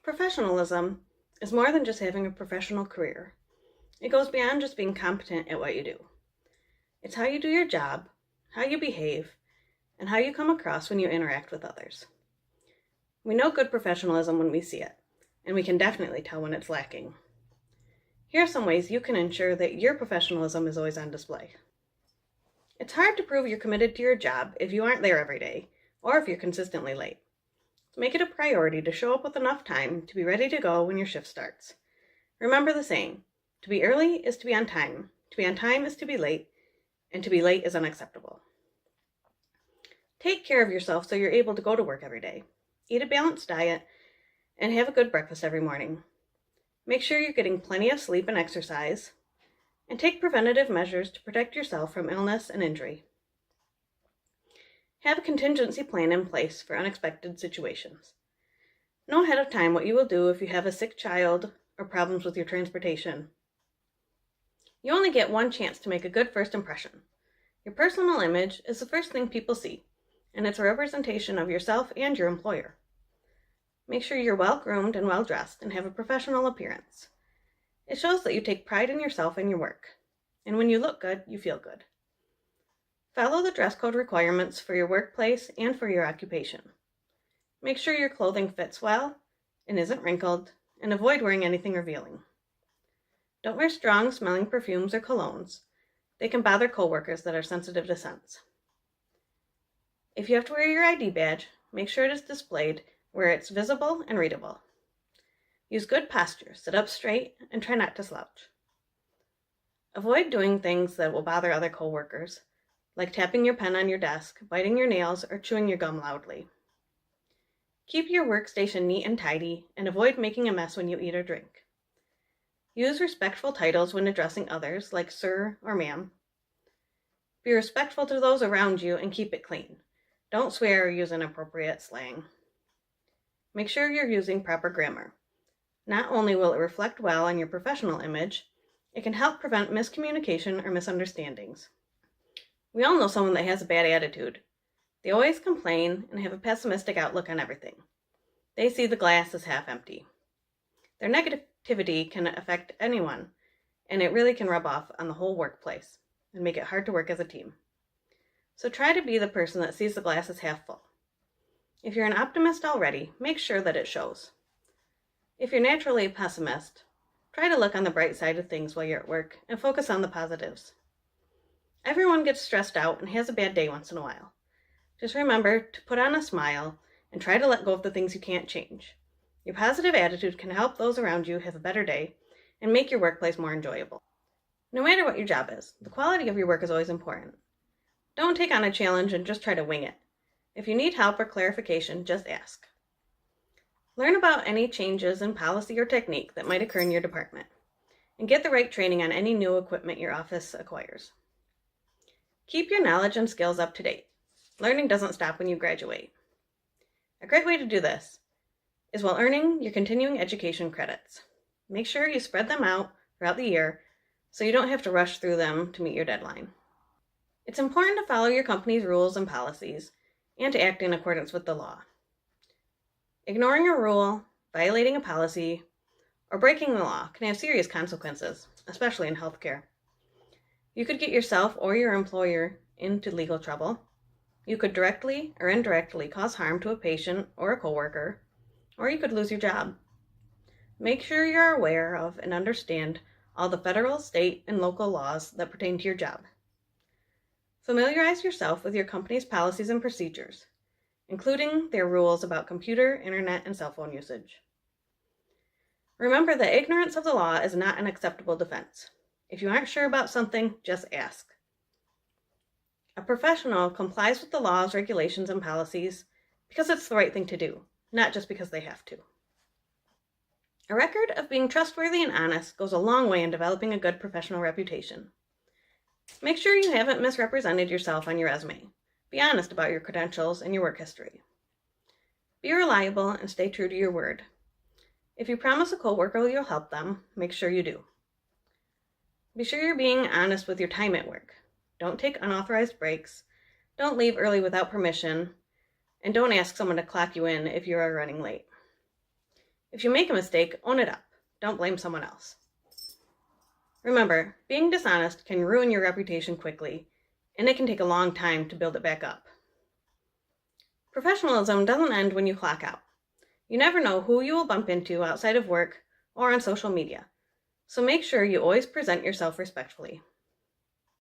Professionalism is more than just having a professional career. It goes beyond just being competent at what you do. It's how you do your job, how you behave, and how you come across when you interact with others. We know good professionalism when we see it, and we can definitely tell when it's lacking. Here are some ways you can ensure that your professionalism is always on display. It's hard to prove you're committed to your job if you aren't there every day, or if you're consistently late. Make it a priority to show up with enough time to be ready to go when your shift starts. Remember the saying, to be early is to be on time is to be late, and to be late is unacceptable. Take care of yourself so you're able to go to work every day. Eat a balanced diet, and have a good breakfast every morning. Make sure you're getting plenty of sleep and exercise, and take preventative measures to protect yourself from illness and injury. Have a contingency plan in place for unexpected situations. Know ahead of time what you will do if you have a sick child or problems with your transportation. You only get one chance to make a good first impression. Your personal image is the first thing people see, and it's a representation of yourself and your employer. Make sure you're well-groomed and well-dressed and have a professional appearance. It shows that you take pride in yourself and your work, and when you look good, you feel good. Follow the dress code requirements for your workplace and for your occupation. Make sure your clothing fits well and isn't wrinkled, and avoid wearing anything revealing. Don't wear strong-smelling perfumes or colognes. They can bother coworkers that are sensitive to scents. If you have to wear your ID badge, make sure it is displayed where it's visible and readable. Use good posture, sit up straight, and try not to slouch. Avoid doing things that will bother other coworkers, like tapping your pen on your desk, biting your nails, or chewing your gum loudly. Keep your workstation neat and tidy, and avoid making a mess when you eat or drink. Use respectful titles when addressing others, like sir or ma'am. Be respectful to those around you and keep it clean. Don't swear or use inappropriate slang. Make sure you're using proper grammar. Not only will it reflect well on your professional image, it can help prevent miscommunication or misunderstandings. We all know someone that has a bad attitude. They always complain and have a pessimistic outlook on everything. They see the glass as half empty. Their negativity can affect anyone, and it really can rub off on the whole workplace and make it hard to work as a team. So try to be the person that sees the glass as half full. If you're an optimist already, make sure that it shows. If you're naturally a pessimist, try to look on the bright side of things while you're at work and focus on the positives. Everyone gets stressed out and has a bad day once in a while. Just remember to put on a smile and try to let go of the things you can't change. Your positive attitude can help those around you have a better day and make your workplace more enjoyable. No matter what your job is, the quality of your work is always important. Don't take on a challenge and just try to wing it. If you need help or clarification, just ask. Learn about any changes in policy or technique that might occur in your department, and get the right training on any new equipment your office acquires. Keep your knowledge and skills up to date. Learning doesn't stop when you graduate. A great way to do this is while earning your continuing education credits. Make sure you spread them out throughout the year so you don't have to rush through them to meet your deadline. It's important to follow your company's rules and policies and to act in accordance with the law. Ignoring a rule, violating a policy, or breaking the law can have serious consequences, especially in healthcare. You could get yourself or your employer into legal trouble. You could directly or indirectly cause harm to a patient or a coworker, or you could lose your job. Make sure you're aware of and understand all the federal, state, and local laws that pertain to your job. Familiarize yourself with your company's policies and procedures, including their rules about computer, internet, and cell phone usage. Remember that ignorance of the law is not an acceptable defense. If you aren't sure about something, just ask. A professional complies with the laws, regulations, and policies because it's the right thing to do, not just because they have to. A record of being trustworthy and honest goes a long way in developing a good professional reputation. Make sure you haven't misrepresented yourself on your resume. Be honest about your credentials and your work history. Be reliable and stay true to your word. If you promise a coworker you'll help them, make sure you do. Be sure you're being honest with your time at work. Don't take unauthorized breaks. Don't leave early without permission. And don't ask someone to clock you in if you are running late. If you make a mistake, own it up. Don't blame someone else. Remember, being dishonest can ruin your reputation quickly, and it can take a long time to build it back up. Professionalism doesn't end when you clock out. You never know who you will bump into outside of work or on social media, so make sure you always present yourself respectfully.